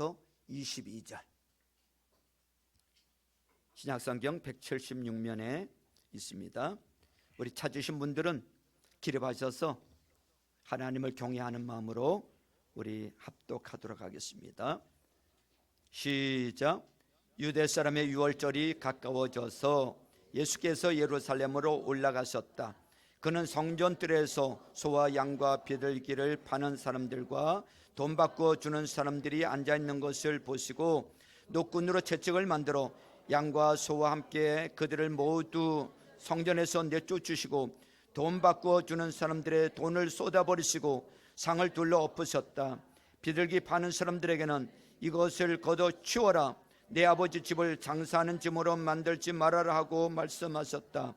19절부터 22절. 신약성경 176면에 있습니다. 우리 찾으신 분들은 기립하셔서 하나님을 경외하는 마음으로 우리 합독하도록 하겠습니다. 시작. 유대 사람의 유월절이 가까워져서 예수께서 예루살렘으로 올라가셨다. 그는 성전뜰에서 소와 양과 비둘기를 파는 사람들과 돈 바꾸어 주는 사람들이 앉아있는 것을 보시고 노끈으로 채찍을 만들어 양과 소와 함께 그들을 모두 성전에서 내쫓으시고 돈 바꾸어 주는 사람들의 돈을 쏟아버리시고 상을 둘러 엎으셨다. 비둘기 파는 사람들에게는 이것을 걷어 치워라. 내 아버지 집을 장사하는 집으로 만들지 말아라 하고 말씀하셨다.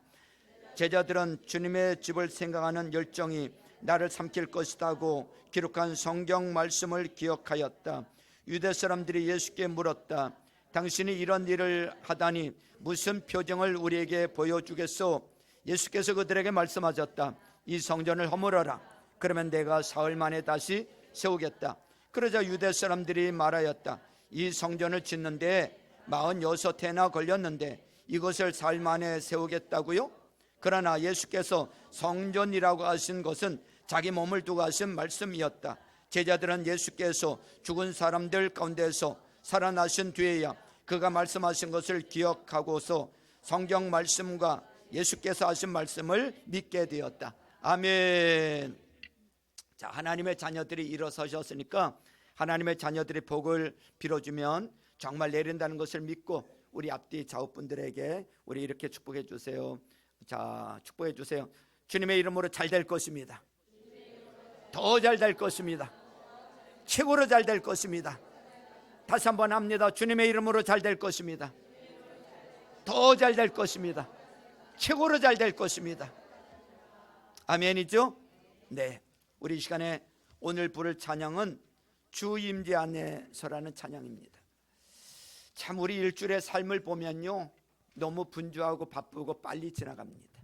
제자들은 주님의 집을 생각하는 열정이 나를 삼킬 것이다 하고 기록한 성경 말씀을 기억하였다. 유대 사람들이 예수께 물었다. 당신이 이런 일을 하다니 무슨 표정을 우리에게 보여주겠소? 예수께서 그들에게 말씀하셨다. 이 성전을 허물어라. 그러면 내가 사흘 만에 다시 세우겠다. 그러자 유대 사람들이 말하였다. 이 성전을 짓는데 46해나 걸렸는데 이것을 사흘 만에 세우겠다고요? 그러나 예수께서 성전이라고 하신 것은 자기 몸을 두고 하신 말씀이었다. 제자들은 예수께서 죽은 사람들 가운데서 살아나신 뒤에야 그가 말씀하신 것을 기억하고서 성경 말씀과 예수께서 하신 말씀을 믿게 되었다. 아멘. 자, 하나님의 자녀들이 일어서셨으니까 하나님의 자녀들의 복을 빌어주면 정말 내린다는 것을 믿고 우리 앞뒤 좌우분들에게 우리 이렇게 축복해 주세요. 자, 축복해 주세요. 주님의 이름으로 잘 될 것입니다. 더 잘 될 것입니다. 최고로 잘 될 것입니다. 다시 한번 합니다. 주님의 이름으로 잘 될 것입니다. 더 잘 될 것입니다. 최고로 잘 될 것입니다. 아멘이죠? 네, 우리 이 시간에 오늘 부를 찬양은 주 임재 안에서라는 찬양입니다. 참 우리 일주일의 삶을 보면요, 너무 분주하고 바쁘고 빨리 지나갑니다.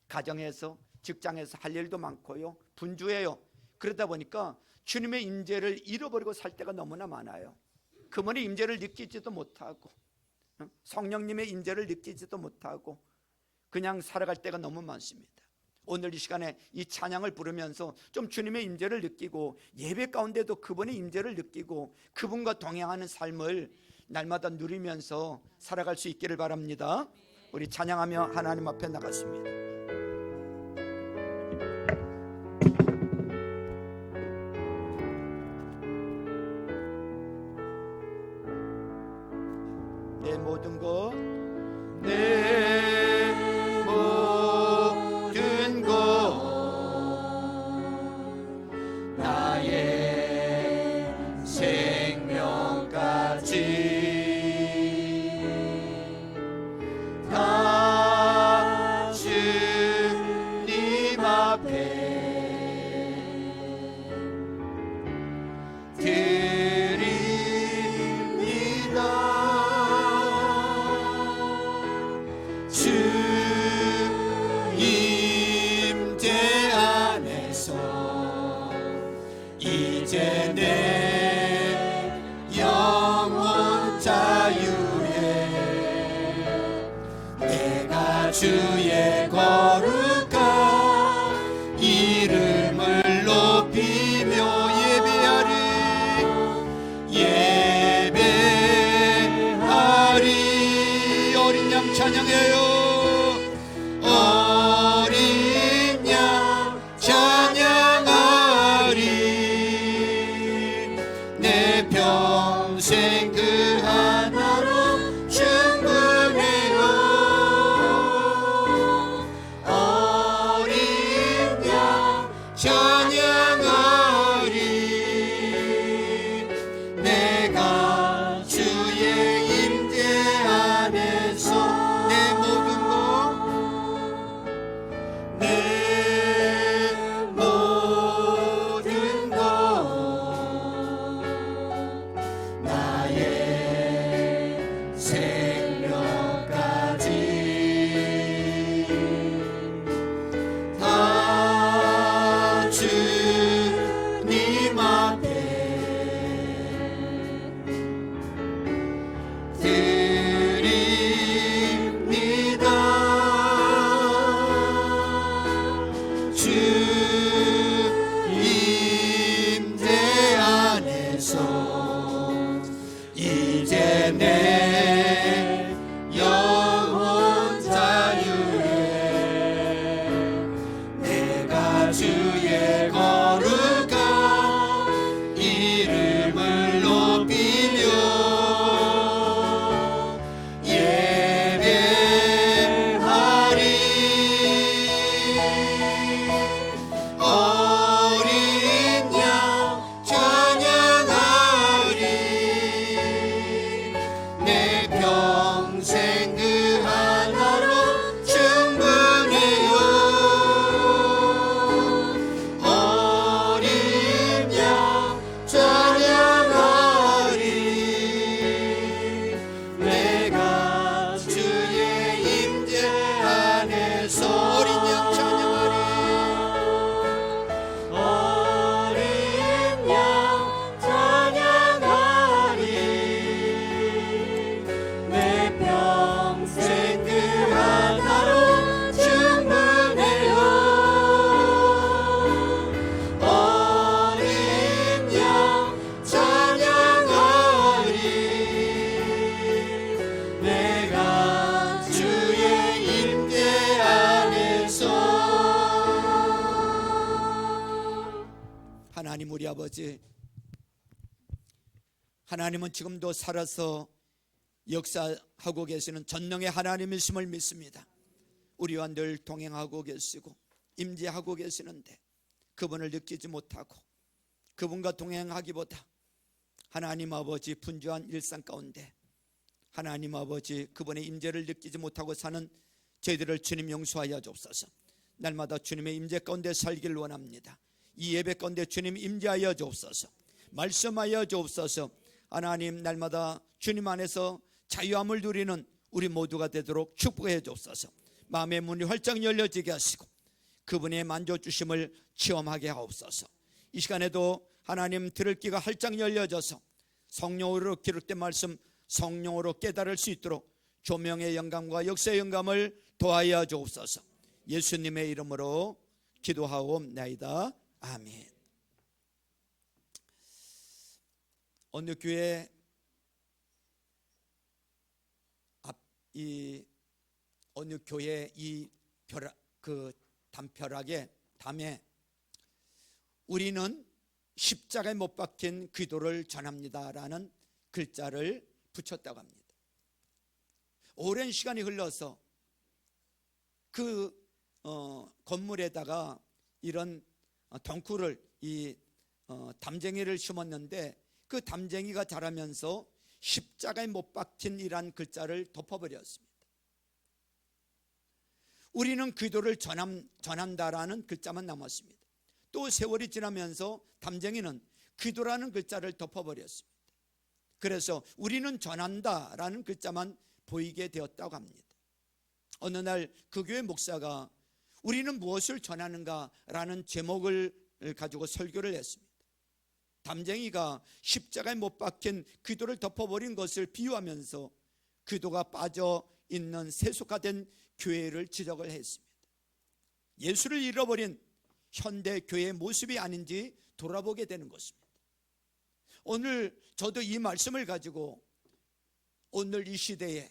가정에서 직장에서 할 일도 많고요, 분주해요. 그러다 보니까 주님의 임재를 잃어버리고 살 때가 너무나 많아요. 그분의 임재를 느끼지도 못하고 성령님의 임재를 느끼지도 못하고 그냥 살아갈 때가 너무 많습니다. 오늘 이 시간에 이 찬양을 부르면서 좀 주님의 임재를 느끼고 예배 가운데도 그분의 임재를 느끼고 그분과 동행하는 삶을 날마다 누리면서 살아갈 수 있기를 바랍니다. 우리 찬양하며 하나님 앞에 나갔습니다. 내 모든 것, 내 모든 것, 나의 생명까지 다 주님 앞에 이제 내 영혼 자유에 내가 주의 거룩한 이름을 높이며 예배하리. 어린 양 찬양해요. 어린 양 찬양하리. 내 평생 그 하나로 충분해요. 어린 양 찬양하리. 내가 주의 임재 안에서 내 모든 것, 내 모든 것, 나의 이제 내 영혼 자유해. 내가 주의 거룩한 이름을 높이며 예배하리. 어린 양 찬양하리. 내 평생 그 하나로 충분해요. 어린 양 찬양하리. 내가 주의 임재 안에서 어린 양 찬양하리. 어린 양 찬양하리. 내 평생 그 하나로 충분해요. 어린 양 찬양하리. 내가 주의 임재 안에서. 하나님 우리 아버지, 하나님은 지금도 살아서 역사하고 계시는 전능의 하나님이심을 믿습니다. 우리와 늘 동행하고 계시고 임재하고 계시는데 그분을 느끼지 못하고 그분과 동행하기보다 하나님 아버지 분주한 일상 가운데 하나님 아버지 그분의 임재를 느끼지 못하고 사는 저희들을 주님 용서하여 주옵소서. 날마다 주님의 임재 가운데 살기를 원합니다. 이 예배 가운데 주님 임재하여 주옵소서. 말씀하여 주옵소서. 하나님 날마다 주님 안에서 자유함을 누리는 우리 모두가 되도록 축복해 주옵소서. 마음의 문이 활짝 열려지게 하시고 그분의 만져주심을 체험하게 하옵소서. 이 시간에도 하나님 들을 귀가 활짝 열려져서 성령으로 기록된 말씀 성령으로 깨달을 수 있도록 조명의 영감과 역사의 영감을 도하여 주옵소서. 예수님의 이름으로 기도하옵나이다. 아멘. 어느 교회 어느 교회 그 담벼락에 담에 우리는 십자가에 못 박힌 기도를 전합니다라는 글자를 붙였다고 합니다. 오랜 시간이 흘러서 그 건물에다가 이런 덩쿨을 담쟁이를 심었는데 그 담쟁이가 자라면서 십자가에 못 박힌 이란 글자를 덮어버렸습니다. 우리는 기도를 전한다라는 글자만 남았습니다. 또 세월이 지나면서 담쟁이는 기도라는 글자를 덮어버렸습니다. 그래서 우리는 전한다라는 글자만 보이게 되었다고 합니다. 어느 날 그 교회 목사가 우리는 무엇을 전하는가라는 제목을 가지고 설교를 했습니다. 담쟁이가 십자가에 못 박힌 기도를 덮어버린 것을 비유하면서 기도가 빠져 있는 세속화된 교회를 지적을 했습니다. 예수를 잃어버린 현대 교회의 모습이 아닌지 돌아보게 되는 것입니다. 오늘 저도 이 말씀을 가지고 오늘 이 시대에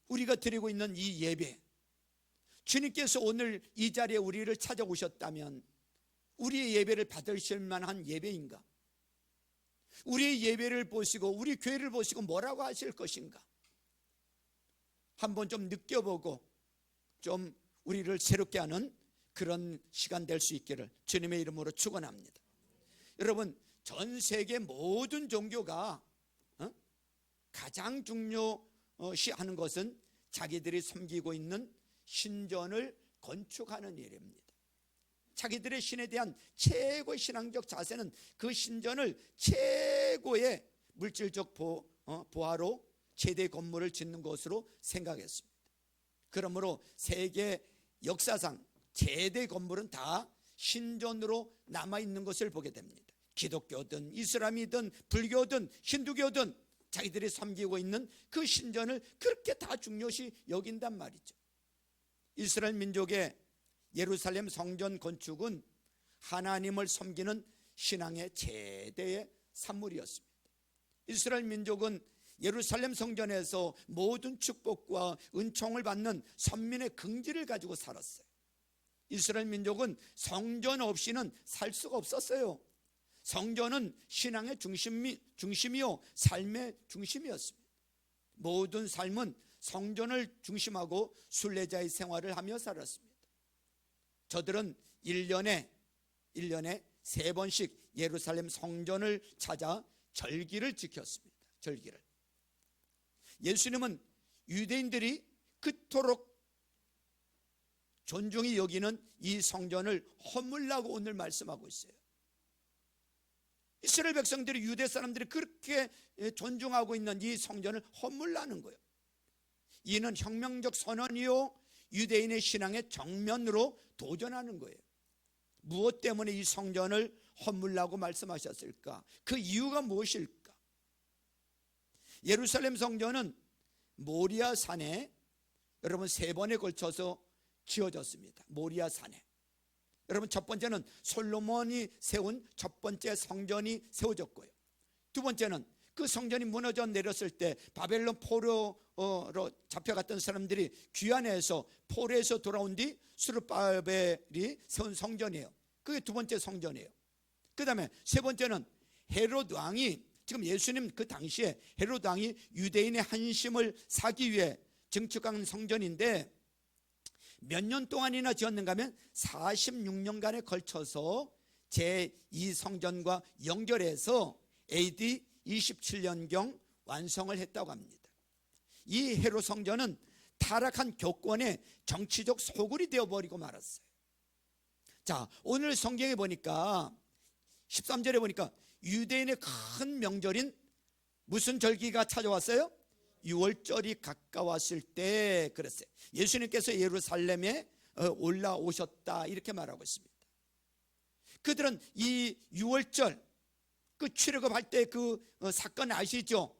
우리가 드리고 있는 이 예배, 주님께서 오늘 이 자리에 우리를 찾아오셨다면 우리의 예배를 받으실 만한 예배인가? 우리의 예배를 보시고 우리 교회를 보시고 뭐라고 하실 것인가? 한번 좀 느껴보고 좀 우리를 새롭게 하는 그런 시간 될 수 있기를 주님의 이름으로 축원합니다. 여러분, 전 세계 모든 종교가 가장 중요시하는 것은 자기들이 섬기고 있는 신전을 건축하는 일입니다. 자기들의 신에 대한 최고의 신앙적 자세는 그 신전을 최고의 물질적 보화로 최대 건물을 짓는 것으로 생각했습니다. 그러므로 세계 역사상 최대 건물은 다 신전으로 남아있는 것을 보게 됩니다. 기독교든 이슬람이든 불교든 힌두교든 자기들이 섬기고 있는 그 신전을 그렇게 다 중요시 여긴단 말이죠. 이스라엘 민족의 예루살렘 성전 건축은 하나님을 섬기는 신앙의 최대의 산물이었습니다. 이스라엘 민족은 예루살렘 성전에서 모든 축복과 은총을 받는 선민의 긍지를 가지고 살았어요. 이스라엘 민족은 성전 없이는 살 수가 없었어요. 성전은 신앙의 중심이요 삶의 중심이었습니다. 모든 삶은 성전을 중심하고 순례자의 생활을 하며 살았습니다. 저들은 1년에 3번씩 예루살렘 성전을 찾아 절기를 지켰습니다. 절기를. 예수님은 유대인들이 그토록 존중히 여기는 이 성전을 허물라고 오늘 말씀하고 있어요. 이스라엘 백성들이, 유대 사람들이 그렇게 존중하고 있는 이 성전을 허물라는 거예요. 이는 혁명적 선언이요 유대인의 신앙의 정면으로 도전하는 거예요. 무엇 때문에 이 성전을 허물라고 말씀하셨을까? 그 이유가 무엇일까? 예루살렘 성전은 모리아 산에 여러분 3번에 걸쳐서 지어졌습니다. 모리아 산에. 여러분, 첫 번째는 솔로몬이 세운 첫 번째 성전이 세워졌고요. 두 번째는 그 성전이 무너져 내렸을 때 바벨론 포로로 잡혀갔던 사람들이 귀환해서 포로에서 돌아온 뒤 스룹바벨이 세운 성전이에요. 그게 두 번째 성전이에요. 그 다음에 세 번째는 헤롯 왕이, 지금 예수님 그 당시에 헤롯 왕이 유대인의 한심을 사기 위해 증축한 성전인데 몇 년 동안이나 지었는가 하면 46년간에 걸쳐서 제2성전과 연결해서 AD 27년경 완성을 했다고 합니다. 이 헤롯 성전은 타락한 교권의 정치적 소굴이 되어버리고 말았어요. 자, 오늘 성경에 보니까 13절에 보니까 유대인의 큰 명절인 무슨 절기가 찾아왔어요? 6월절이 가까웠을 때 그랬어요. 예수님께서 예루살렘에 올라오셨다 이렇게 말하고 있습니다. 그들은 이 6월절 그 출애굽할 때 그 사건 아시죠?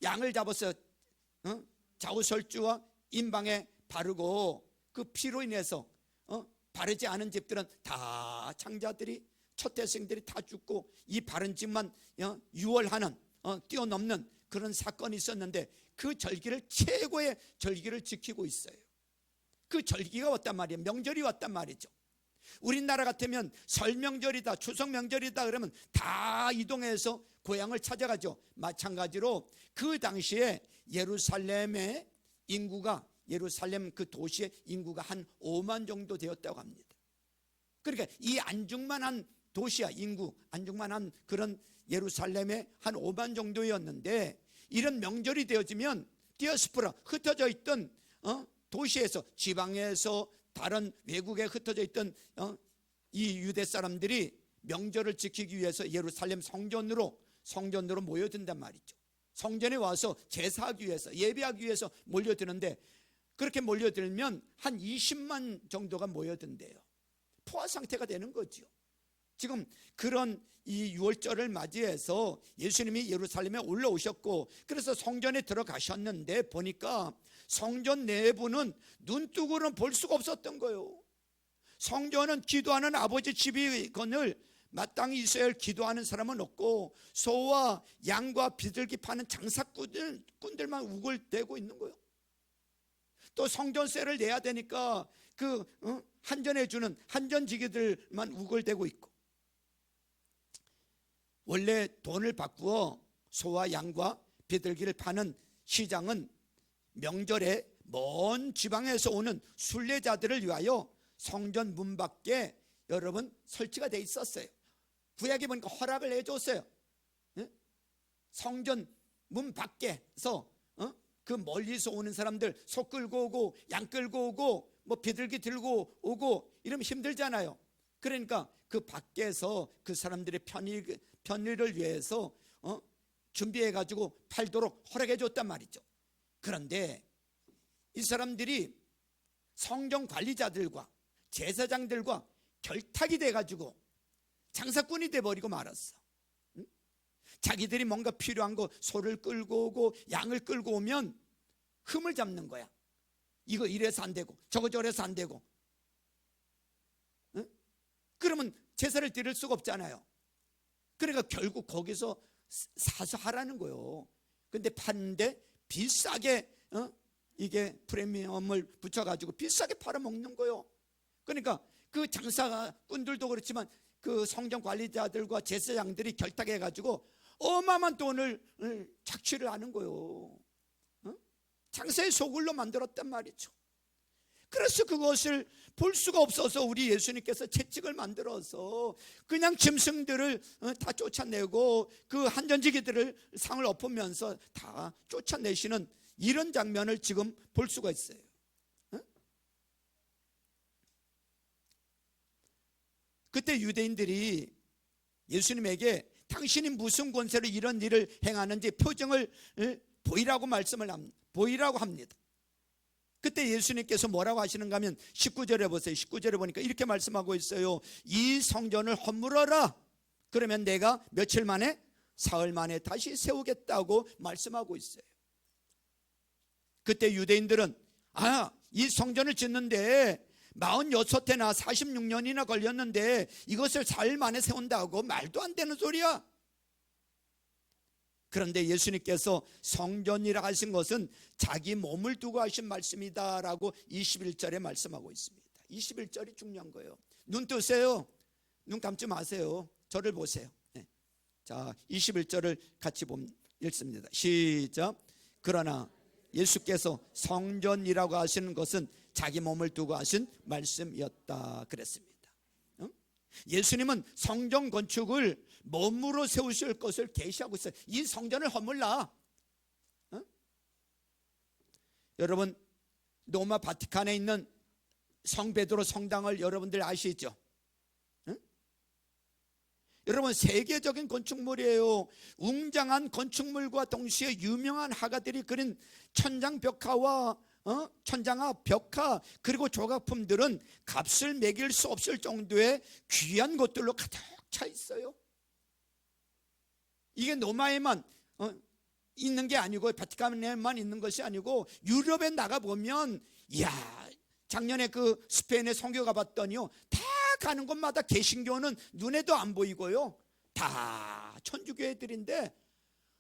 양을 잡아서 좌우설주와 임방에 바르고 그 피로 인해서 바르지 않은 집들은 다 창자들이 첫 태생들이 다 죽고 이 바른 집만 유월하는 뛰어넘는 그런 사건이 있었는데 그 절기를, 최고의 절기를 지키고 있어요. 그 절기가 왔단 말이에요. 명절이 왔단 말이죠. 우리나라 같으면 설 명절이다, 추석 명절이다 그러면 다 이동해서 고향을 찾아가죠. 마찬가지로 그 당시에 예루살렘의 인구가, 예루살렘 그 도시의 인구가 한 5만 정도 되었다고 합니다. 그러니까 이 안중만한 도시야, 인구 안중만한 그런 예루살렘의 한 5만 정도였는데, 이런 명절이 되어지면 디아스포라, 흩어져 있던 도시에서, 지방에서 다른 외국에 흩어져 있던 이 유대 사람들이 명절을 지키기 위해서 예루살렘 성전으로 모여든단 말이죠. 성전에 와서 제사하기 위해서, 예배하기 위해서 몰려드는데, 그렇게 몰려들면 한 20만 정도가 모여든대요. 포화 상태가 되는 거죠. 지금 그런 이 6월절을 맞이해서 예수님이 예루살렘에 올라오셨고, 그래서 성전에 들어가셨는데 보니까 성전 내부는 눈뜨고는 볼 수가 없었던 거예요. 성전은 기도하는 아버지 집이거늘 마땅히 있어야 할 기도하는 사람은 없고, 소와 양과 비둘기 파는 장사꾼들만 우글대고 있는 거예요. 또 성전세를 내야 되니까 그 한전해주는 한전지기들만 우글대고 있고, 원래 돈을 바꾸어 소와 양과 비둘기를 파는 시장은 명절에 먼 지방에서 오는 순례자들을 위하여 성전 문 밖에 여러분 설치가 돼 있었어요. 구약에 보니까 허락을 해줬어요. 성전 문 밖에서 그 멀리서 오는 사람들, 소 끌고 오고 양 끌고 오고 뭐 비둘기 들고 오고 이러면 힘들잖아요. 그러니까 그 밖에서 그 사람들의 편의를 위해서 준비해 가지고 팔도록 허락해 줬단 말이죠. 그런데 이 사람들이 성전 관리자들과 제사장들과 결탁이 돼 가지고 장사꾼이 돼 버리고 말았어. 자기들이 뭔가 필요한 거, 소를 끌고 오고 양을 끌고 오면 흠을 잡는 거야. 이거 이래서 안 되고 저거 저래서 안 되고. 그러면 제사를 드릴 수가 없잖아요. 그러니까 결국 거기서 사서 하라는 거예요. 근데 파는데 비싸게 이게 프리미엄을 붙여가지고 비싸게 팔아먹는 거예요. 그러니까 그 장사꾼들도 그렇지만 그 성전 관리자들과 제사장들이 결탁해가지고 어마어마한 돈을 착취를 하는 거예요. 장사의 소굴로 만들었단 말이죠. 그래서 그것을 볼 수가 없어서 우리 예수님께서 채찍을 만들어서 그냥 짐승들을 다 쫓아내고 그 한전지기들을 상을 엎으면서 다 쫓아내시는 이런 장면을 지금 볼 수가 있어요. 그때 유대인들이 예수님에게 당신이 무슨 권세로 이런 일을 행하는지 표정을 보이라고 보이라고 합니다. 그때 예수님께서 뭐라고 하시는가 하면 19절에 보세요. 19절에 보니까 이렇게 말씀하고 있어요. 이 성전을 허물어라. 그러면 내가 며칠 만에 사흘 만에 다시 세우겠다고 말씀하고 있어요. 그때 유대인들은 이 성전을 짓는데 46해나 46년이나 걸렸는데 이것을 사흘 만에 세운다고 말도 안 되는 소리야. 그런데 예수님께서 성전이라 하신 것은 자기 몸을 두고 하신 말씀이다 라고 21절에 말씀하고 있습니다. 21절이 중요한 거예요. 눈 뜨세요. 눈 감지 마세요. 저를 보세요. 네. 자, 21절을 같이 읽습니다. 시작. 그러나 예수께서 성전이라고 하시는 것은 자기 몸을 두고 하신 말씀이었다 그랬습니다. 예수님은 성전 건축을 몸으로 세우실 것을 계시하고 있어요. 이 성전을 허물라. 여러분 로마 바티칸에 있는 성 베드로 성당을 여러분들 아시죠? 여러분 세계적인 건축물이에요. 웅장한 건축물과 동시에 유명한 화가들이 그린 천장 벽화와 천장화, 벽화 그리고 조각품들은 값을 매길 수 없을 정도의 귀한 것들로 가득 차 있어요. 이게 로마에만 있는 게 아니고 바티칸에만 있는 것이 아니고 유럽에 나가보면 작년에 그 스페인에 선교 가봤더니요 다 가는 곳마다 개신교는 눈에도 안 보이고요 다 천주교회들인데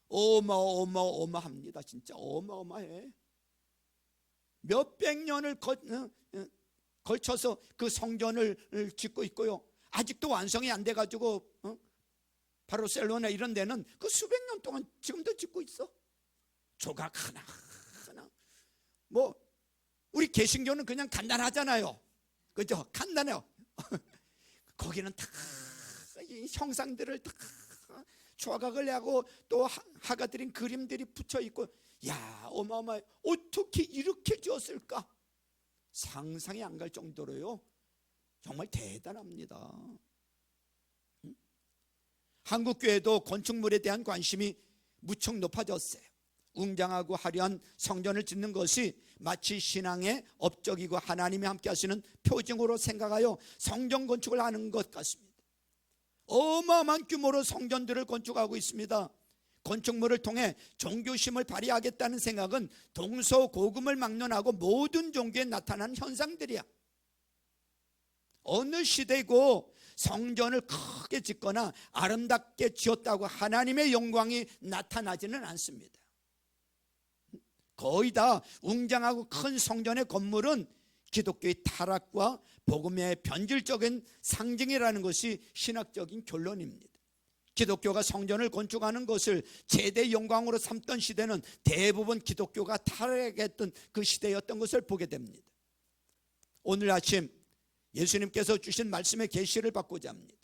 어마어마합니다. 진짜 어마어마해. 몇백 년을 걸쳐서 그 성전을 짓고 있고요 아직도 완성이 안 돼가지고 바르셀로나 이런 데는 그 수백 년 동안 지금도 짓고 있어. 조각 하나 뭐 우리 개신교는 그냥 간단하잖아요. 그죠? 간단해요. 거기는 다 형상들을 다 조각을 하고 또 화가들인 그림들이 붙여 있고 어마어마해. 어떻게 이렇게 지었을까? 상상이 안 갈 정도로요 정말 대단합니다. 한국교회도 건축물에 대한 관심이 무척 높아졌어요. 웅장하고 화려한 성전을 짓는 것이 마치 신앙의 업적이고 하나님이 함께 하시는 표징으로 생각하여 성전 건축을 하는 것 같습니다. 어마어마한 규모로 성전들을 건축하고 있습니다. 건축물을 통해 종교심을 발휘하겠다는 생각은 동서고금을 막론하고 모든 종교에 나타나는 현상들이야. 어느 시대고 성전을 크게 짓거나 아름답게 지었다고 하나님의 영광이 나타나지는 않습니다. 거의 다 웅장하고 큰 성전의 건물은 기독교의 타락과 복음의 변질적인 상징이라는 것이 신학적인 결론입니다. 기독교가 성전을 건축하는 것을 최대 영광으로 삼던 시대는 대부분 기독교가 타락했던 그 시대였던 것을 보게 됩니다. 오늘 아침 예수님께서 주신 말씀의 계시를 받고자 합니다.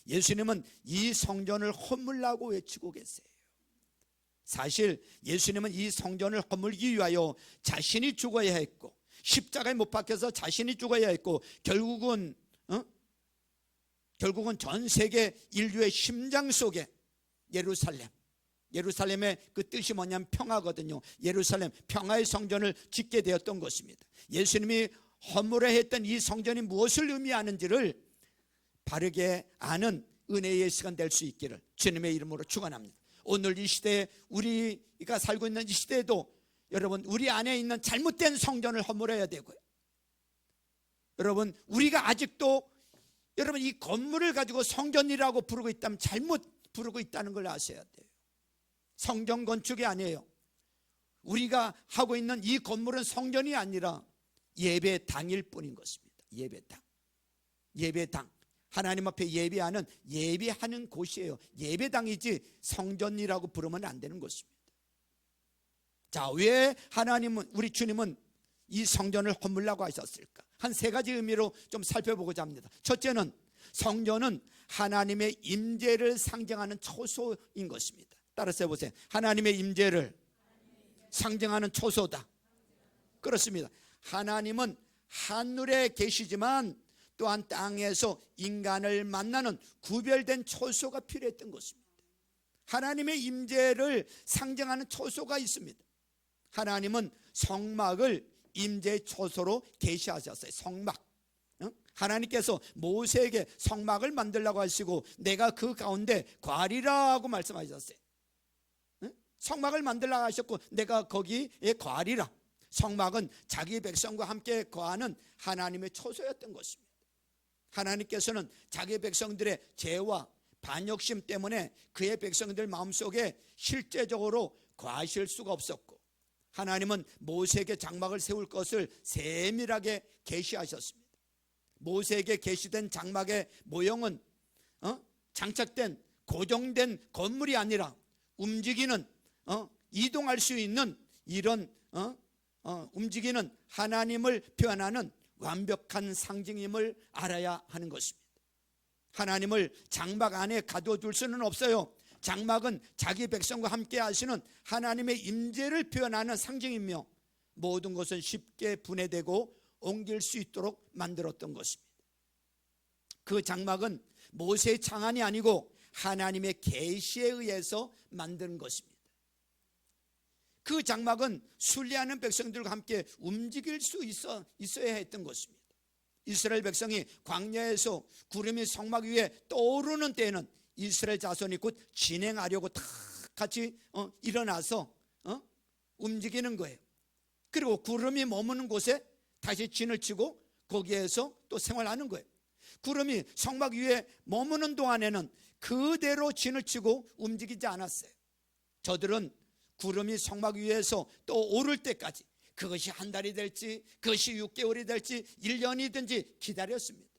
예수님은 이 성전을 허물라고 외치고 계세요. 사실 예수님은 이 성전을 허물기 위하여 자신이 죽어야 했고 십자가에 못 박혀서 자신이 죽어야 했고 결국은 전 세계 인류의 심장 속에 예루살렘의 그 뜻이 뭐냐면 평화거든요. 예루살렘 평화의 성전을 짓게 되었던 것입니다. 예수님이 허물어 했던 이 성전이 무엇을 의미하는지를 바르게 아는 은혜의 시간 될 수 있기를 주님의 이름으로 축원합니다. 오늘 이 시대에 우리가 살고 있는 이 시대에도 여러분 우리 안에 있는 잘못된 성전을 허물어야 되고요. 여러분 우리가 아직도 여러분 이 건물을 가지고 성전이라고 부르고 있다면 잘못 부르고 있다는 걸 아셔야 돼요. 성전 건축이 아니에요. 우리가 하고 있는 이 건물은 성전이 아니라 예배당일 뿐인 것입니다. 예배당. 하나님 앞에 예배하는 곳이에요. 예배당이지 성전이라고 부르면 안 되는 것입니다. 자, 왜 우리 주님은 이 성전을 허물라고 하셨을까? 한 세 가지 의미로 좀 살펴보고자 합니다. 첫째는 성전은 하나님의 임재를 상징하는 초소인 것입니다. 따라서 해보세요. 하나님의 임재를 상징하는 초소다. 그렇습니다. 하나님은 하늘에 계시지만 또한 땅에서 인간을 만나는 구별된 초소가 필요했던 것입니다. 하나님의 임재를 상징하는 초소가 있습니다. 하나님은 성막을 임재의 초소로 계시하셨어요. 성막. 하나님께서 모세에게 성막을 만들라고 하시고 내가 그 가운데 거하리라고 말씀하셨어요. 성막을 만들라고 하셨고 내가 거기에 거하리라. 성막은 자기 백성과 함께 거하는 하나님의 초소였던 것입니다. 하나님께서는 자기 백성들의 죄와 반역심 때문에 그의 백성들 마음속에 실제적으로 거하실 수가 없었고, 하나님은 모세에게 장막을 세울 것을 세밀하게 계시하셨습니다. 모세에게 계시된 장막의 모형은 장착된 고정된 건물이 아니라 움직이는 이동할 수 있는 이런 움직이는 하나님을 표현하는 완벽한 상징임을 알아야 하는 것입니다. 하나님을 장막 안에 가둬둘 수는 없어요. 장막은 자기 백성과 함께 하시는 하나님의 임재를 표현하는 상징이며 모든 것은 쉽게 분해되고 옮길 수 있도록 만들었던 것입니다. 그 장막은 모세의 창안이 아니고 하나님의 계시에 의해서 만든 것입니다. 그 장막은 순례하는 백성들과 함께 움직일 수 있어야 했던 것입니다. 이스라엘 백성이 광야에서 구름이 성막 위에 떠오르는 때에는 이스라엘 자손이 곧 진행하려고 다 같이 일어나서 움직이는 거예요. 그리고 구름이 머무는 곳에 다시 진을 치고 거기에서 또 생활하는 거예요. 구름이 성막 위에 머무는 동안에는 그대로 진을 치고 움직이지 않았어요. 저들은 구름이 성막 위에서 또 오를 때까지, 그것이 한 달이 될지 그것이 6개월이 될지 1년이든지 기다렸습니다.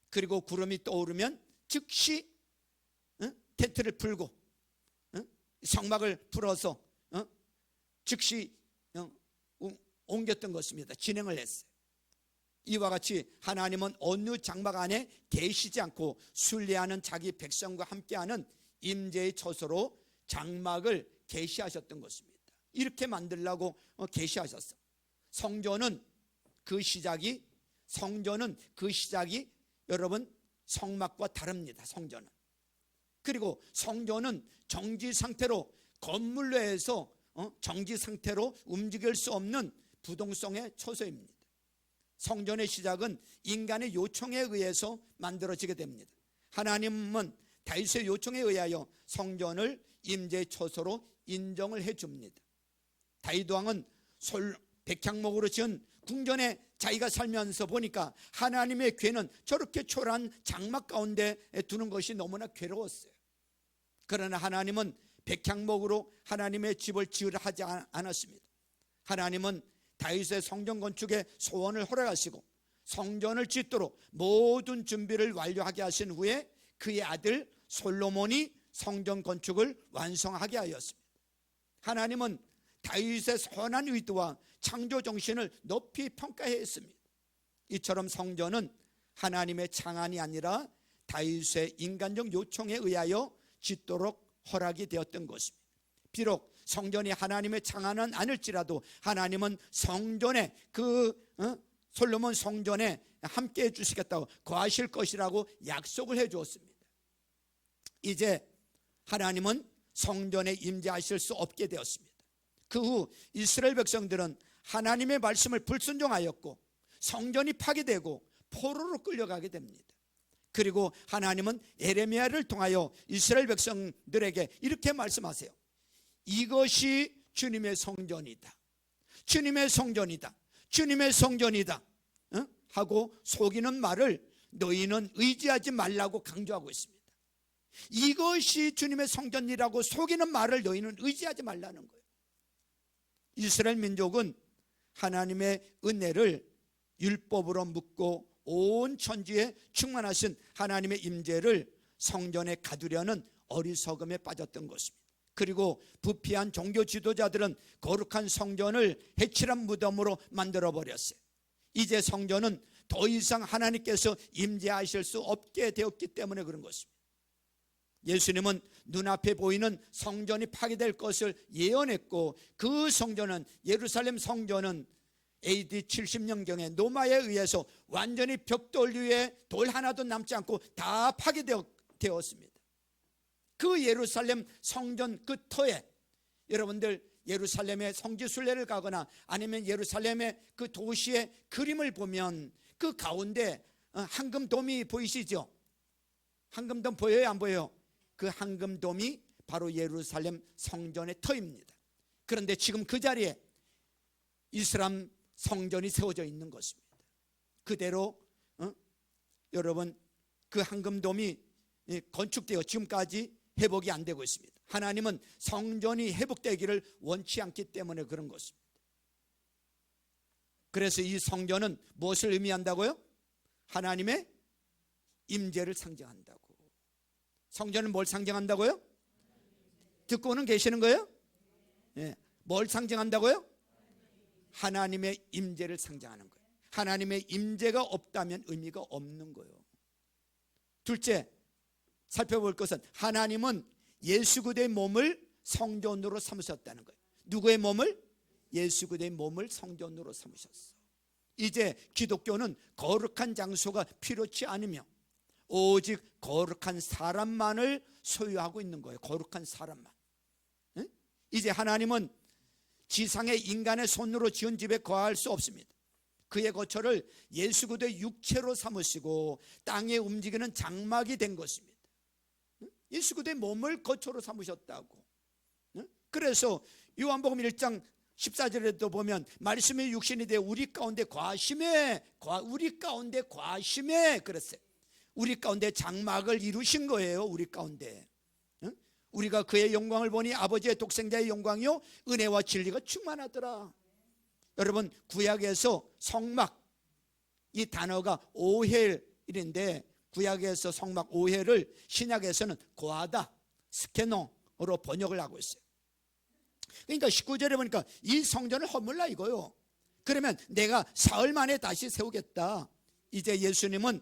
그리고 구름이 떠오르면 즉시 텐트를 풀고 성막을 풀어서 즉시 옮겼던 것입니다. 진행을 했어요. 이와 같이 하나님은 어느 장막 안에 계시지 않고 순례하는 자기 백성과 함께하는 임재의 처소로 장막을 계시하셨던 것입니다. 이렇게 만들라고 계시하셨어. 성전은 그 시작이 여러분 성막과 다릅니다. 성전은. 그리고 성전은 정지 상태로 건물 내에서 정지 상태로 움직일 수 없는 부동성의 초소입니다. 성전의 시작은 인간의 요청에 의해서 만들어지게 됩니다. 하나님은 다윗의 요청에 의하여 성전을 임재의 초소로 인정을 해줍니다. 다윗 왕은 백향목으로 지은 궁전에 자기가 살면서 보니까 하나님의 궤는 저렇게 초라한 장막 가운데 두는 것이 너무나 괴로웠어요. 그러나 하나님은 백향목으로 하나님의 집을 지으라 하지 않았습니다. 하나님은 다윗의 성전 건축에 소원을 허락하시고 성전을 짓도록 모든 준비를 완료하게 하신 후에 그의 아들 솔로몬이 성전 건축을 완성하게 하였습니다. 하나님은 다윗의 선한 의도와 창조 정신을 높이 평가했습니다. 이처럼 성전은 하나님의 창안이 아니라 다윗의 인간적 요청에 의하여 짓도록 허락이 되었던 것입니다. 비록 성전이 하나님의 창안은 아닐지라도 하나님은 성전에 솔로몬 성전에 함께 해주시겠다고 거하실 것이라고 약속을 해주었습니다. 이제 하나님은 성전에 임재하실 수 없게 되었습니다. 그 후 이스라엘 백성들은 하나님의 말씀을 불순종하였고 성전이 파괴되고 포로로 끌려가게 됩니다. 그리고 하나님은 예레미야를 통하여 이스라엘 백성들에게 이렇게 말씀하세요. 이것이 주님의 성전이다. 주님의 성전이다. 주님의 성전이다. 하고 속이는 말을 너희는 의지하지 말라고 강조하고 있습니다. 이것이 주님의 성전이라고 속이는 말을 너희는 의지하지 말라는 거예요. 이스라엘 민족은 하나님의 은혜를 율법으로 묻고 온 천지에 충만하신 하나님의 임재를 성전에 가두려는 어리석음에 빠졌던 것입니다. 그리고 부패한 종교 지도자들은 거룩한 성전을 해칠한 무덤으로 만들어버렸어요. 이제 성전은 더 이상 하나님께서 임재하실 수 없게 되었기 때문에 그런 것입니다. 예수님은 눈앞에 보이는 성전이 파괴될 것을 예언했고, 그 성전은, 예루살렘 성전은 AD 70년경에 노마에 의해서 완전히 벽돌 위에 돌 하나도 남지 않고 다 파괴되었습니다. 그 예루살렘 성전 그 터에, 여러분들 예루살렘의 성지순례를 가거나 아니면 예루살렘의 그 도시의 그림을 보면 그 가운데 황금돔이 보이시죠? 황금돔 보여요, 안 보여요? 그 황금돔이 바로 예루살렘 성전의 터입니다. 그런데 지금 그 자리에 이슬람 성전이 세워져 있는 것입니다. 그대로 여러분 그 황금돔이 건축되어 지금까지 회복이 안 되고 있습니다. 하나님은 성전이 회복되기를 원치 않기 때문에 그런 것입니다. 그래서 이 성전은 무엇을 의미한다고요? 하나님의 임재를 상징한다고. 성전은 뭘 상징한다고요? 듣고는 계시는 거예요? 네. 뭘 상징한다고요? 하나님의 임재를 상징하는 거예요. 하나님의 임재가 없다면 의미가 없는 거예요. 둘째, 살펴볼 것은 하나님은 예수 그리스도의 몸을 성전으로 삼으셨다는 거예요. 누구의 몸을? 예수 그리스도의 몸을 성전으로 삼으셨어. 이제 기독교는 거룩한 장소가 필요치 않으며 오직 거룩한 사람만을 소유하고 있는 거예요. 거룩한 사람만. 응? 이제 하나님은 지상의 인간의 손으로 지은 집에 거할 수 없습니다. 그의 거처를 예수 그리스도의 육체로 삼으시고 땅에 움직이는 장막이 된 것입니다. 예수 그리스도의 몸을 거처로 삼으셨다고. 그래서 요한복음 1장 14절에도 보면 말씀의 육신이 되어 우리 가운데 과심해 그랬어요. 우리 가운데 장막을 이루신 거예요. 우리 가운데 우리가 그의 영광을 보니 아버지의 독생자의 영광이요 은혜와 진리가 충만하더라. 여러분, 구약에서 성막, 이 단어가 오헬인데 구약에서 성막 오헬을 신약에서는 고하다, 스케노로 번역을 하고 있어요. 그러니까 19절에 보니까 이 성전을 허물라 이거요. 그러면 내가 사흘 만에 다시 세우겠다. 이제 예수님은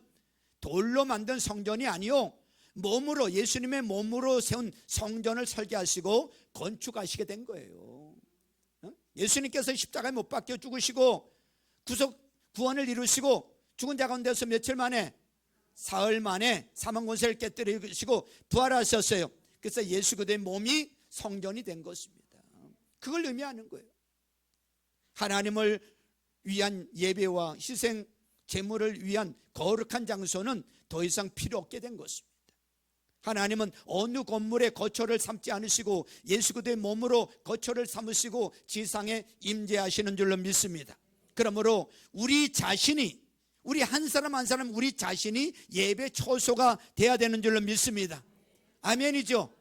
돌로 만든 성전이 아니요 몸으로, 예수님의 몸으로 세운 성전을 설계하시고 건축하시게 된 거예요. 예수님께서 십자가에 못 박혀 죽으시고 구원을 이루시고 죽은 자 가운데서 며칠 만에, 사흘 만에 사망 권세를 깨뜨리시고 부활하셨어요. 그래서 예수 그리스도의 몸이 성전이 된 것입니다. 그걸 의미하는 거예요. 하나님을 위한 예배와 희생 제물을 위한 거룩한 장소는 더 이상 필요 없게 된 것입니다. 하나님은 어느 건물의 거처를 삼지 않으시고 예수 그리스도의 몸으로 거처를 삼으시고 지상에 임재하시는 줄로 믿습니다. 그러므로 우리 자신이, 우리 한 사람 한 사람 우리 자신이 예배 초소가 돼야 되는 줄로 믿습니다. 아멘이죠?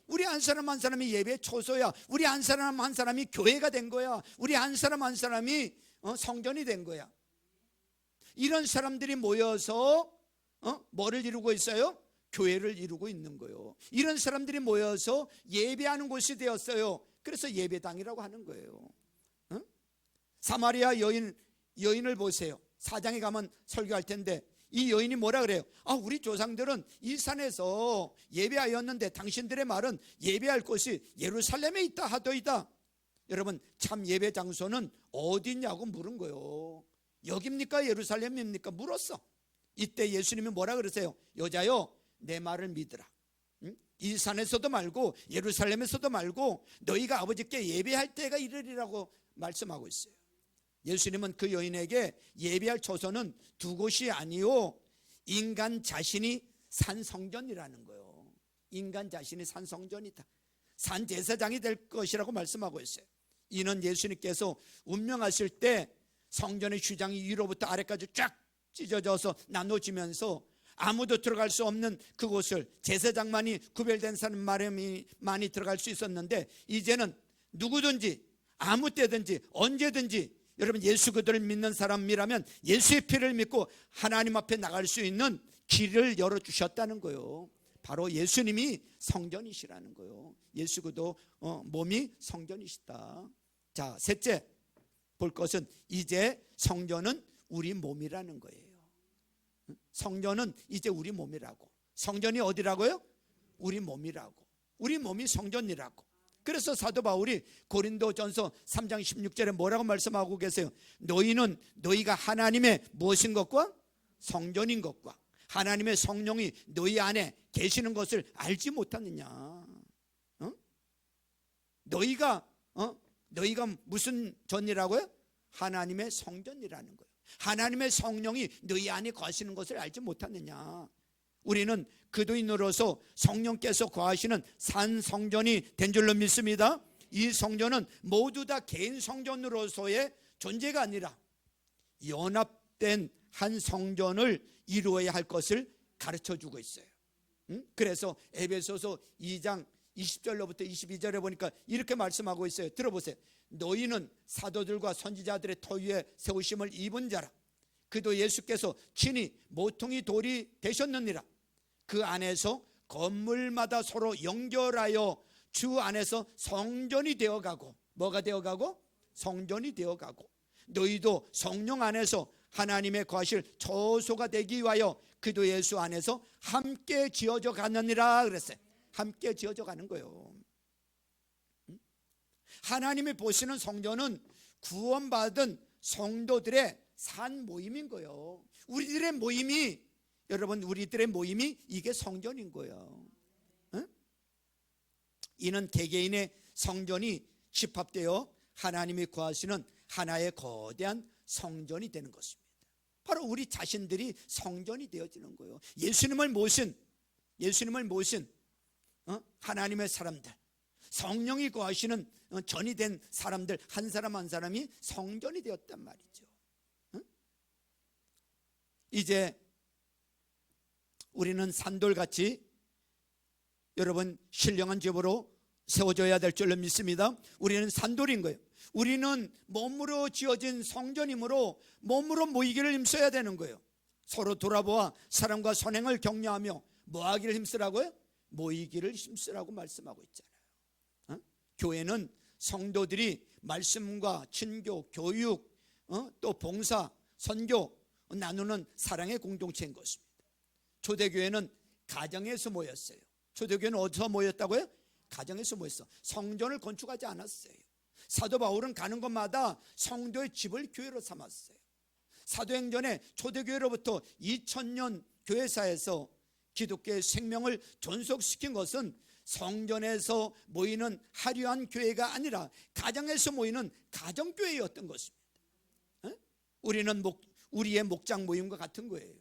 우리 한 사람 한 사람이 예배 초소야. 우리 한 사람 한 사람이 교회가 된 거야. 우리 한 사람 한 사람이 성전이 된 거야. 이런 사람들이 모여서 뭐를 이루고 있어요? 교회를 이루고 있는 거예요. 이런 사람들이 모여서 예배하는 곳이 되었어요. 그래서 예배당이라고 하는 거예요. 사마리아 여인을 보세요. 4장에 가면 설교할 텐데 이 여인이 뭐라 그래요? 우리 조상들은 이 산에서 예배하였는데 당신들의 말은 예배할 곳이 예루살렘에 있다 하더이다. 여러분, 참 예배 장소는 어디냐고 물은 거예요. 여기입니까 예루살렘입니까? 물었어. 이때 예수님이 뭐라 그러세요? 여자여, 내 말을 믿으라. 이 산에서도 말고 예루살렘에서도 말고 너희가 아버지께 예배할 때가 이르리라고 말씀하고 있어요. 예수님은 그 여인에게 예배할 초소는 두 곳이 아니요 인간 자신이 산 성전이라는 거예요. 인간 자신이 산 성전이다. 산 제사장이 될 것이라고 말씀하고 있어요. 이는 예수님께서 운명하실 때 성전의 휘장이 위로부터 아래까지 쫙 찢어져서 나눠지면서 아무도 들어갈 수 없는 그곳을 제사장만이 구별된 사람만이 들어갈 수 있었는데, 이제는 누구든지 아무 때든지 언제든지 여러분 예수 그리스도를 믿는 사람이라면 예수의 피를 믿고 하나님 앞에 나갈 수 있는 길을 열어주셨다는 거예요. 바로 예수님이 성전이시라는 거예요. 예수 그리스도 몸이 성전이시다. 자, 셋째 볼 것은 이제 성전은 우리 몸이라는 거예요. 성전은 이제 우리 몸이라고. 성전이 어디라고요? 우리 몸이라고. 우리 몸이 성전이라고. 그래서 사도 바울이 고린도전서 3장 16절에 뭐라고 말씀하고 계세요? 너희가 하나님의 무엇인 것과 성전인 것과 하나님의 성령이 너희 안에 계시는 것을 알지 못하느냐. 너희가 무슨 전이라고요? 하나님의 성전이라는 거예요. 하나님의 성령이 너희 안에 거하시는 것을 알지 못하느냐. 우리는 그리스도인으로서 성령께서 거하시는 산 성전이 된 줄로 믿습니다. 이 성전은 모두 다 개인 성전으로서의 존재가 아니라 연합된 한 성전을 이루어야 할 것을 가르쳐주고 있어요. 그래서 에베소서 2장 20절로부터 22절에 보니까 이렇게 말씀하고 있어요. 들어보세요. 너희는 사도들과 선지자들의 터 위에 세우심을 입은 자라. 그도 예수께서 친히 모퉁이 돌이 되셨느니라. 그 안에서 건물마다 서로 연결하여 주 안에서 성전이 되어가고, 뭐가 되어가고? 성전이 되어가고, 너희도 성령 안에서 하나님의 거하실 처소가 되기 위하여 그도 예수 안에서 함께 지어져 가느니라 그랬어요. 함께 지어져 가는 거예요. 하나님이 보시는 성전은 구원받은 성도들의 산 모임인 거예요. 우리들의 모임이, 여러분, 우리들의 모임이 이게 성전인 거예요. 이는 개개인의 성전이 집합되어 하나님이 거하시는 하나의 거대한 성전이 되는 것입니다. 바로 우리 자신들이 성전이 되어지는 거예요. 예수님을 모신 하나님의 사람들, 성령이 거하시는 전이 된 사람들 한 사람 한 사람이 성전이 되었단 말이죠. 이제 우리는 산돌같이 여러분 신령한 집으로 세워져야 될 줄로 믿습니다. 우리는 산돌인 거예요. 우리는 몸으로 지어진 성전이므로 몸으로 모이기를 힘써야 되는 거예요. 서로 돌아보아 사랑과 선행을 격려하며 뭐하기를 힘쓰라고요? 모이기를 힘쓰라고 말씀하고 있잖아요. 교회는 성도들이 말씀과 친교, 교육, 또 봉사, 선교 나누는 사랑의 공동체인 것입니다. 초대교회는 가정에서 모였어요. 초대교회는 어디서 모였다고요? 가정에서 모였어. 성전을 건축하지 않았어요. 사도 바울은 가는 곳마다 성도의 집을 교회로 삼았어요. 사도행전에 초대교회로부터 2000년 교회사에서 기독교의 생명을 존속시킨 것은 성전에서 모이는 화려한 교회가 아니라 가정에서 모이는 가정교회였던 것입니다. 우리는 우리의 목장 모임과 같은 거예요.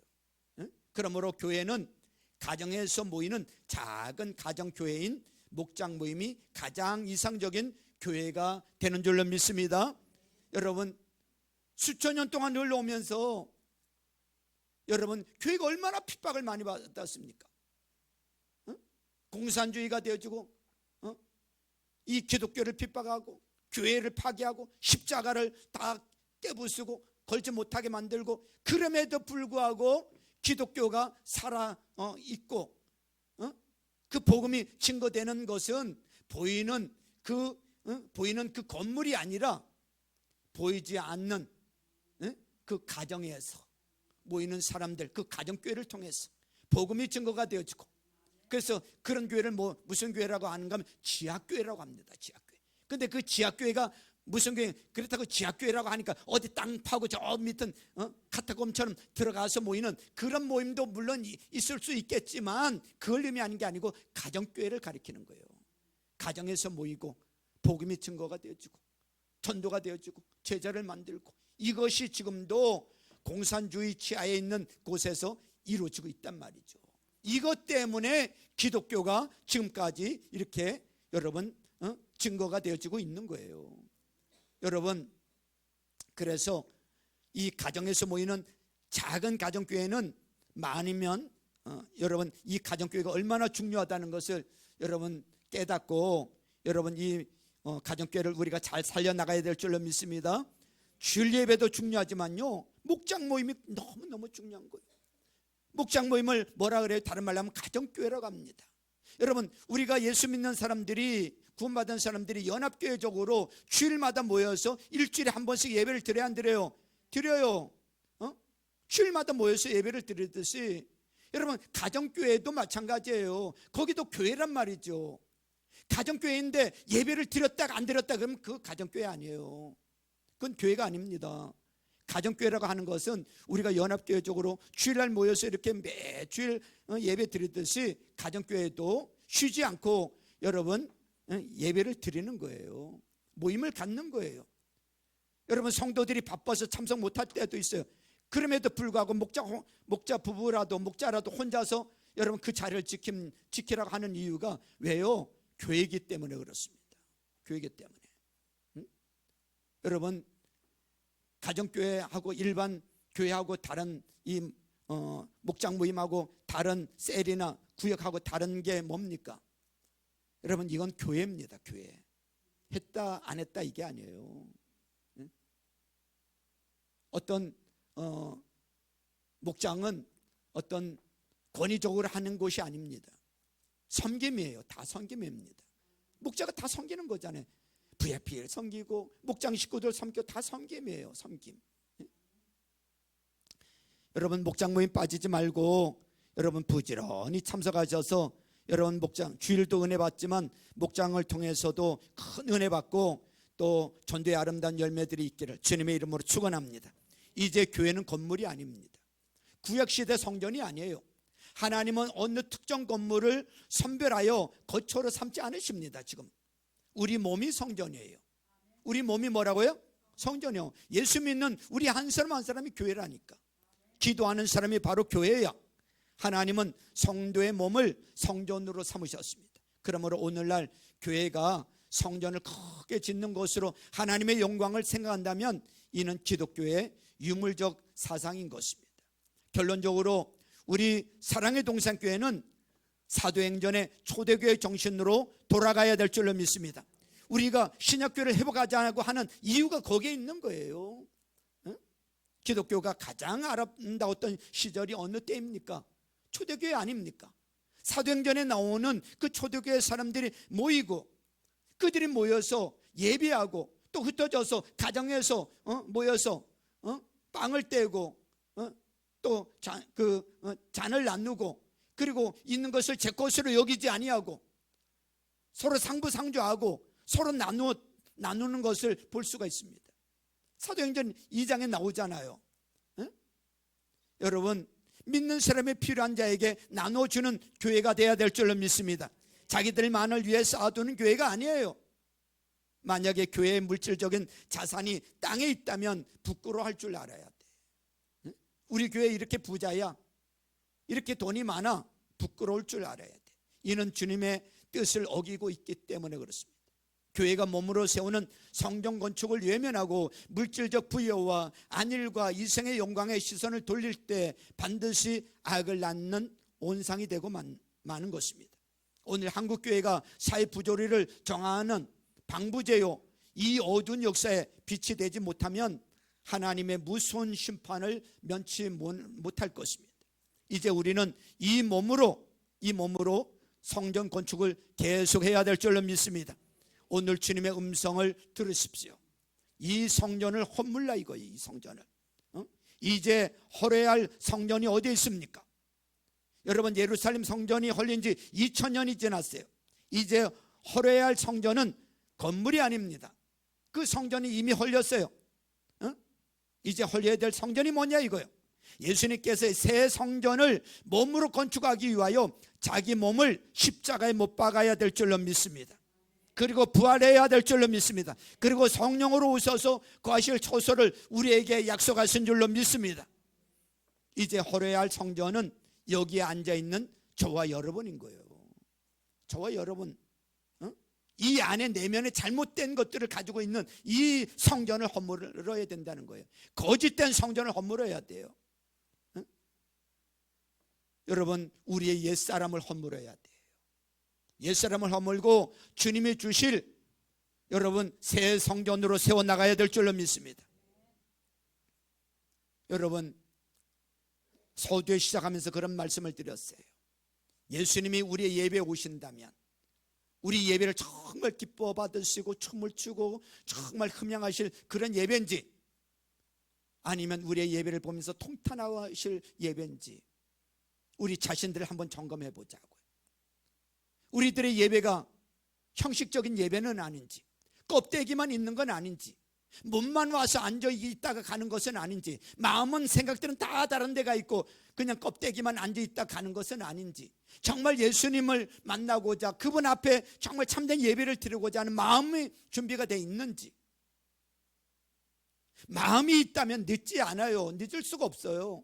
그러므로 교회는 가정에서 모이는 작은 가정교회인 목장 모임이 가장 이상적인 교회가 되는 줄로 믿습니다. 여러분, 수천 년 동안 놀러 오면서 여러분 교회가 얼마나 핍박을 많이 받았습니까? 공산주의가 되어지고 이 기독교를 핍박하고 교회를 파괴하고 십자가를 다 깨부수고 걸지 못하게 만들고, 그럼에도 불구하고 기독교가 살아 있고 그 복음이 증거되는 것은 보이는 그 건물이 아니라 보이지 않는 그 가정에서 모이는 사람들, 그 가정교회를 통해서 복음이 증거가 되어지고, 그래서 그런 교회를 무슨 교회라고 하는가 하면 지하교회라고 합니다. 지하교회. 근데 그 지하교회가 무슨 교회, 그렇다고 지하교회라고 하니까 어디 땅 파고 저 밑은 카타콤처럼 들어가서 모이는 그런 모임도 물론 있을 수 있겠지만 그걸 의미하는 게 아니고 가정교회를 가리키는 거예요. 가정에서 모이고 복음이 증거가 되어지고 전도가 되어지고 제자를 만들고, 이것이 지금도 공산주의 치하에 있는 곳에서 이루어지고 있단 말이죠. 이것 때문에 기독교가 지금까지 이렇게 여러분 증거가 되어지고 있는 거예요. 여러분, 그래서 이 가정에서 모이는 작은 가정교회는 많으면 여러분 이 가정교회가 얼마나 중요하다는 것을 여러분 깨닫고 여러분 이 가정교회를 우리가 잘 살려나가야 될 줄로 믿습니다. 주일 예배도 중요하지만요, 목장 모임이 너무너무 중요한 거예요. 목장 모임을 뭐라 그래요? 다른 말로 하면 가정교회라고 합니다. 여러분 우리가 예수 믿는 사람들이, 구원받은 사람들이 연합교회적으로 주일마다 모여서 일주일에 한 번씩 예배를 드려야 안 드려요? 드려요. 주일마다 모여서 예배를 드리듯이 여러분 가정교회도 마찬가지예요. 거기도 교회란 말이죠. 가정교회인데 예배를 드렸다 안 드렸다 그러면 그 가정교회 아니에요. 그건 교회가 아닙니다. 가정교회라고 하는 것은 우리가 연합교회적으로 주일날 모여서 이렇게 매주일 예배 드리듯이 가정교회도 쉬지 않고 여러분 예배를 드리는 거예요. 모임을 갖는 거예요. 여러분 성도들이 바빠서 참석 못할 때도 있어요. 그럼에도 불구하고 목자 부부라도 목자라도 혼자서 여러분 그 자리를 지키라고 하는 이유가 왜요? 교회이기 때문에 그렇습니다. 교회이기 때문에. 여러분 가정교회하고 일반 교회하고 다른 이 목장 모임하고 다른 셀이나 구역하고 다른 게 뭡니까? 여러분 이건 교회입니다. 교회. 했다 안 했다 이게 아니에요. 어떤 목장은 어떤 권위적으로 하는 곳이 아닙니다. 섬김이에요. 다 섬김입니다. 목자가 다 섬기는 거잖아요. VIP를 섬기고 목장 식구들 섬기고 다 섬김이에요. 섬김. 여러분 목장 모임 빠지지 말고 여러분 부지런히 참석하셔서 여러분 목장 주일도 은혜 받지만 목장을 통해서도 큰 은혜 받고 또 전도의 아름다운 열매들이 있기를 주님의 이름으로 축원합니다. 이제 교회는 건물이 아닙니다. 구약시대 성전이 아니에요. 하나님은 어느 특정 건물을 선별하여 거처로 삼지 않으십니다. 지금 우리 몸이 성전이에요. 우리 몸이 뭐라고요? 성전이요. 예수 믿는 우리 한 사람 한 사람이 교회라니까. 기도하는 사람이 바로 교회야. 하나님은 성도의 몸을 성전으로 삼으셨습니다. 그러므로 오늘날 교회가 성전을 크게 짓는 것으로 하나님의 영광을 생각한다면 이는 기독교의 유물적 사상인 것입니다. 결론적으로 우리 사랑의 동산교회는 사도행전의 초대교회 정신으로 돌아가야 될 줄로 믿습니다. 우리가 신약교회를 회복하자고 하는 이유가 거기에 있는 거예요. 기독교가 가장 아름다웠던 시절이 어느 때입니까? 초대교회 아닙니까? 사도행전에 나오는 그 초대교회 사람들이 모이고 그들이 모여서 예배하고 또 흩어져서 가정에서 모여서 빵을 떼고 또 잔을 나누고 그리고 있는 것을 제 것으로 여기지 아니하고 서로 상부상조하고 서로 나누는 것을 볼 수가 있습니다. 사도행전 2장에 나오잖아요. 여러분 믿는 사람이 필요한 자에게 나눠주는 교회가 돼야 될 줄로 믿습니다. 자기들만을 위해 쌓아두는 교회가 아니에요. 만약에 교회의 물질적인 자산이 땅에 있다면 부끄러워할 줄 알아야 돼. 우리 교회 이렇게 부자야, 이렇게 돈이 많아, 부끄러울 줄 알아야 돼. 이는 주님의 뜻을 어기고 있기 때문에 그렇습니다. 교회가 몸으로 세우는 성전 건축을 외면하고 물질적 부여와 안일과 이생의 영광의 시선을 돌릴 때 반드시 악을 낳는 온상이 되고 마는 것입니다. 오늘 한국교회가 사회 부조리를 정하는 방부제요, 이 어두운 역사에 빛이 되지 못하면 하나님의 무서운 심판을 면치 못할 것입니다. 이제 우리는 이 몸으로 성전 건축을 계속해야 될 줄로 믿습니다. 오늘 주님의 음성을 들으십시오. 이 성전을 헛물라 이거예요. 이 성전을 이제 헐어야 할 성전이 어디에 있습니까? 여러분 예루살렘 성전이 헐린 지 2000년이 지났어요. 이제 헐어야 할 성전은 건물이 아닙니다. 그 성전이 이미 헐렸어요. 이제 헐려야 될 성전이 뭐냐 이거예요. 예수님께서 새 성전을 몸으로 건축하기 위하여 자기 몸을 십자가에 못 박아야 될 줄로 믿습니다. 그리고 부활해야 될 줄로 믿습니다. 그리고 성령으로 오셔서 거하실 초소를 우리에게 약속하신 줄로 믿습니다. 이제 헐어야 할 성전은 여기에 앉아있는 저와 여러분인 거예요. 저와 여러분, 이 안에 내면에 잘못된 것들을 가지고 있는 이 성전을 허물어야 된다는 거예요. 거짓된 성전을 허물어야 돼요. 여러분 우리의 옛사람을 허물어야 돼요. 옛사람을 허물고 주님이 주실 여러분 새 성전으로 세워나가야 될 줄로 믿습니다. 여러분 서두에 시작하면서 그런 말씀을 드렸어요. 예수님이 우리의 예배에 오신다면 우리 예배를 정말 기뻐 받으시고 춤을 추고 정말 흠양하실 그런 예배인지, 아니면 우리의 예배를 보면서 통탄하실 예배인지 우리 자신들을 한번 점검해 보자고요. 우리들의 예배가 형식적인 예배는 아닌지, 껍데기만 있는 건 아닌지, 몸만 와서 앉아 있다가 가는 것은 아닌지, 마음은 생각들은 다 다른 데가 있고 그냥 껍데기만 앉아 있다 가는 것은 아닌지, 정말 예수님을 만나고자 그분 앞에 정말 참된 예배를 드리고자 하는 마음이 준비가 되어 있는지. 마음이 있다면 늦지 않아요. 늦을 수가 없어요.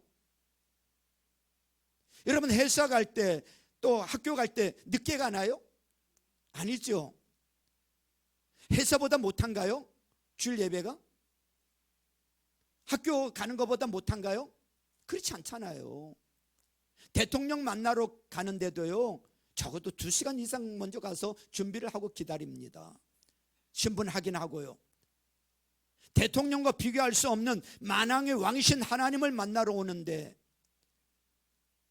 여러분 회사 갈 때 또 학교 갈 때 늦게 가나요? 아니죠. 회사보다 못한가요? 주일 예배가? 학교 가는 것보다 못한가요? 그렇지 않잖아요. 대통령 만나러 가는데도요 적어도 2시간 이상 먼저 가서 준비를 하고 기다립니다. 신분 확인하고요. 대통령과 비교할 수 없는 만왕의 왕이신 하나님을 만나러 오는데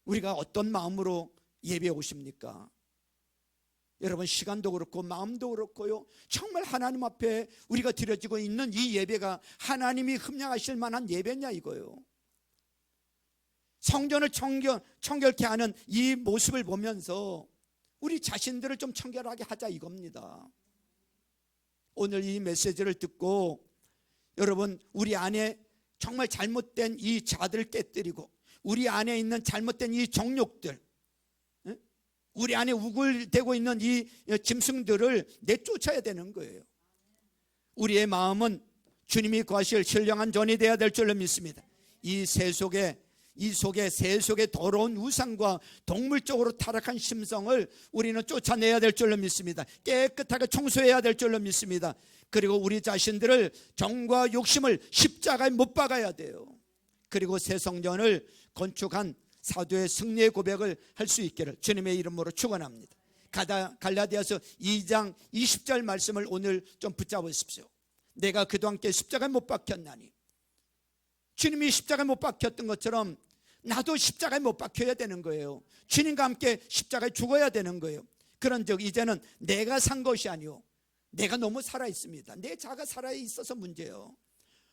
우리가 어떤 마음으로 예배에 오십니까? 여러분 시간도 그렇고 마음도 그렇고요, 정말 하나님 앞에 우리가 드려지고 있는 이 예배가 하나님이 흠양하실 만한 예배냐 이거요. 성전을 청결케 하는 이 모습을 보면서 우리 자신들을 좀 청결하게 하자 이겁니다. 오늘 이 메시지를 듣고 여러분 우리 안에 정말 잘못된 이 자들을 깨뜨리고 우리 안에 있는 잘못된 이 정욕들, 우리 안에 우글대고 있는 이 짐승들을 내쫓아야 되는 거예요. 우리의 마음은 주님이 거하실 신령한 전이 되어야 될 줄로 믿습니다. 이 새 속에 더러운 우상과 동물적으로 타락한 심성을 우리는 쫓아내야 될 줄로 믿습니다. 깨끗하게 청소해야 될 줄로 믿습니다. 그리고 우리 자신들을 정과 욕심을 십자가에 못 박아야 돼요. 그리고 새 성전을 건축한 사도의 승리의 고백을 할 수 있기를 주님의 이름으로 축원합니다. 갈라디아서 2장 20절 말씀을 오늘 좀 붙잡으십시오. 내가 그도 함께 십자가에 못 박혔나니, 주님이 십자가에 못 박혔던 것처럼 나도 십자가에 못 박혀야 되는 거예요. 주님과 함께 십자가에 죽어야 되는 거예요. 그런즉 이제는 내가 산 것이 아니오, 내가 너무 살아있습니다. 내 자가 살아있어서 문제예요.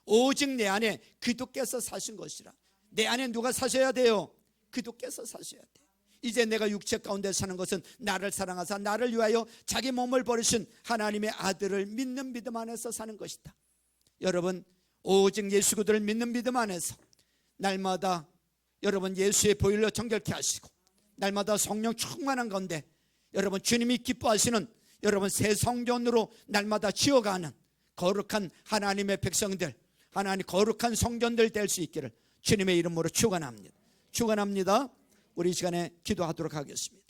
오직 내 안에 그리스도께서 사신 것이라. 내 안에 누가 사셔야 돼요? 그리스도께서 사셔야 돼. 이제 내가 육체 가운데 사는 것은 나를 사랑하사 나를 위하여 자기 몸을 버리신 하나님의 아들을 믿는 믿음 안에서 사는 것이다. 여러분 오직 예수 그리스도를 믿는 믿음 안에서 날마다 여러분 예수의 보혈로 정결케 하시고 날마다 성령 충만한 가운데 여러분 주님이 기뻐하시는 여러분 새 성전으로 날마다 지어가는 거룩한 하나님의 백성들, 하나님 거룩한 성전들 될 수 있기를 주님의 이름으로 축원합니다. 우리 이 시간에 기도하도록 하겠습니다.